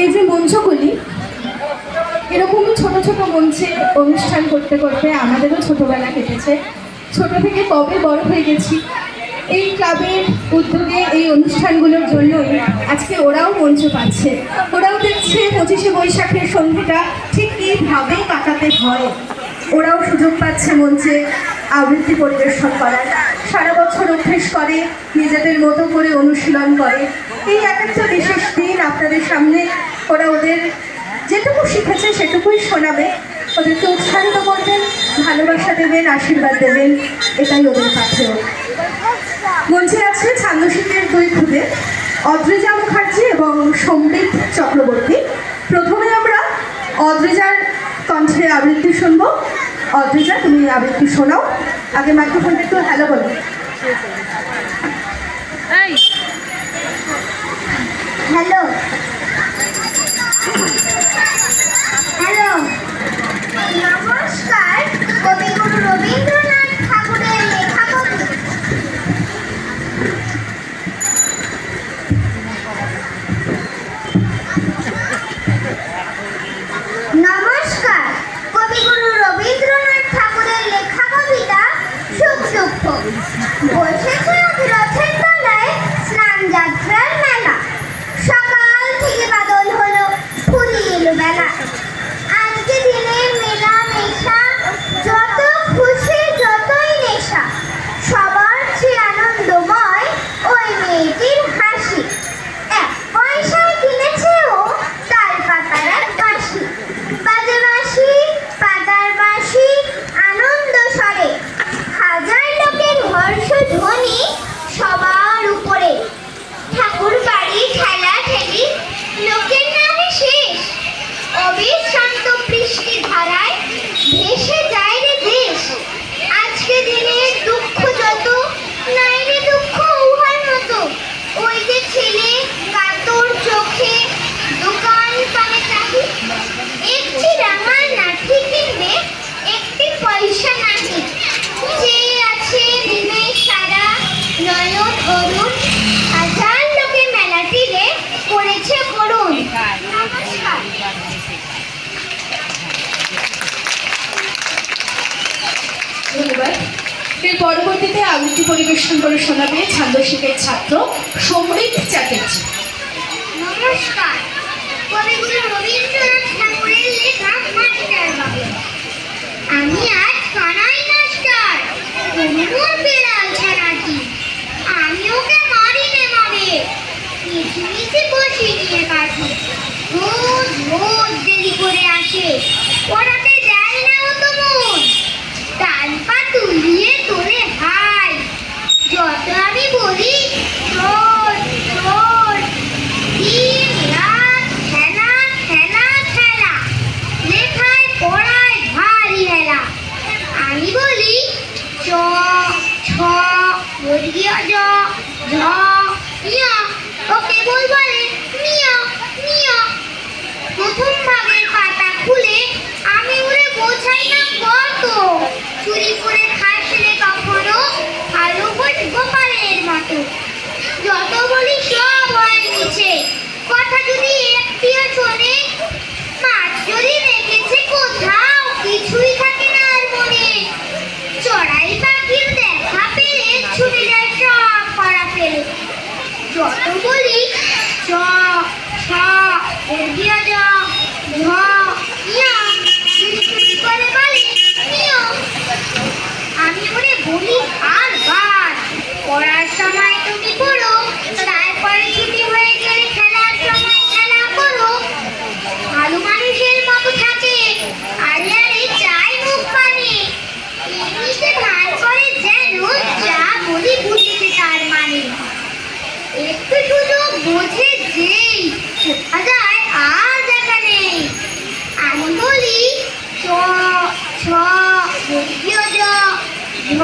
এই যে মঞ্চগুলি, এরকমই ছোট ছোট মঞ্চে অনুষ্ঠান করতে করতে আমাদেরও ছোটবেলা কেটেছে। ছোট থেকে কবে বড় হয়ে গেছি। এই ক্লাবের উদ্যোগে এই অনুষ্ঠানগুলোর জন্যই আজকে ওরাও মঞ্চ পাচ্ছে। ওরাও দেখছে 25শে বৈশাখের সন্ধ্যেটা ঠিক এইভাবেই কাটাতে হয়। ওরাও সুযোগ পাচ্ছে মঞ্চে আবৃত্তি পরিবেশন করার। সারা বছর অভ্যেস করে, নিজেদের মতো করে অনুশীলন করে। এই একটা বিশেষ দিন আপনাদের সামনে ওরা ওদের যেটুকু শিখেছে সেটুকুই শোনাবে। ওদেরকে উৎসাহিত করবেন, ভালোবাসা দেবেন, আশীর্বাদ দেবেন, এটাই ওদের পাথেয়। মঞ্চে আছে ছান্দশিকের দুই খুদে, অদ্রিজা মুখার্জি এবং সম্বিত চক্রবর্তী। প্রথমে আমরা অদ্রিজার কণ্ঠে আবৃত্তি শুনবো। অদ্রিজা, তুমি আবৃত্তি শোনাও। আগে মাইক্রোফোনটা একটু হ্যালো বলো। হ্যালো হ্যালো, নমস্কার। কবিগুরু রবীন্দ্রনাথ ঠাকুরের লেখা কবি। নমস্কার। কবিগুরু রবীন্দ্রনাথ ঠাকুরের লেখা কবিতা সুখ দুঃখ। বসেছে রথের তলায় স্নান যাত্রার মেলা। সকাল থেকে বাদল হলো, ফুরিয়ে এলো বেলা। আজকে দিনের মেলা মেশা, যত খুশি যতই নেশা। সবার চেয়ে আনন্দময় ওই মেয়েটির হাসি। 1 পয়সায় কিনেছে ও তাল পাতার এক বাঁশি। বাজে বাঁশি, পাতার বাঁশি, আনন্দ স্বরে। হাজার লোকের হর্ষ ধ্বনি সবার উপরে। ঠাকুর বাড়ি ঠেলা ঠেলি, লোকের নামে শেষ। অবিশ্রান্ত বৃষ্টি ধারায় ভেসে যায় রে দেশ। আজকে দিনের দুঃখ যত, নাই রে দুঃখ উহার মতো। ওই যে ছেলে কাতর চোখে দোকান পানে চাহি। একটি রাঙা লাঠি কিনবে, একটি পয়সা নাহি। চেয়ে আছে নিমেষ সারা, নয়ন অরুণ। হাজার লোকে মেলাটিরে করেছে করুণ। নমস্কার। ধন্যবাদ। এর পরবর্তীতে আবৃত্তি পরিবেশন করে শোনাবে ছান্দশিকের ছাত্র সম্বিত চ্যাটার্জি। নমস্কার। কবিগুরু রবীন্দ্রনাথ ঠাকুরের লেখা মাস্টার বাবু। আমি আজ কানাই মাস্টার, কোমর বেড়াল ছানাটি। আমি ওকে মারি নে মারে, নিচে নিচে বসে নিয়ে কাটি। রোজ রোজ দেরি করে আসে, পড়াতে দেয় না ও তো মন। ডান পা তুলিয়ে তোলে হাই, যত আমি বলি চোর চোর। দিন রাত খেলা খেলা খেলা, লেখায় পড়ায় ভারী হেলা। আমি বলি চ ছ বর্গীয় জ ঝ ইয়া, ও কেবল বলে মিয়া মিয়া। প্রথম ভাগের পাতা খুলে আমি উড়ে বোঝাই না কত। চুরি করে খাসলে কখনো ভালো বোঝ গোপালের মতো। যত বলি সব হয় নিচে, কথা যদি একটিও শোনে। মাছ যদি রেখেছে কোথাও, কিছুই থাকে না আর মনে। চড়াই পাখির দেখা পেলে ছুটে যায় সব পাড়া ফেলে। যত বলি চ ছ বর্গীয় জ ঝ ইয়া, চুরি করে বলে মিয়া। আমি ওরে বলি বারবার, পড়ার সময় তুমি পড়ো, তারপরে ছুটি হয়ে গেলে খেলার সময় খেলা করো। ভালো মানুষের মতো থাকে, আরে আরে চাই মুখ পানে। এমনিতে ভান করে যেন যা বলি বুঝেছে তার মানে। একটু সুযোগ বোঝে যেই, শেখা যায় আর দেখা নেই। আমি বলি ছ ছ বর্গীয় জ ঝ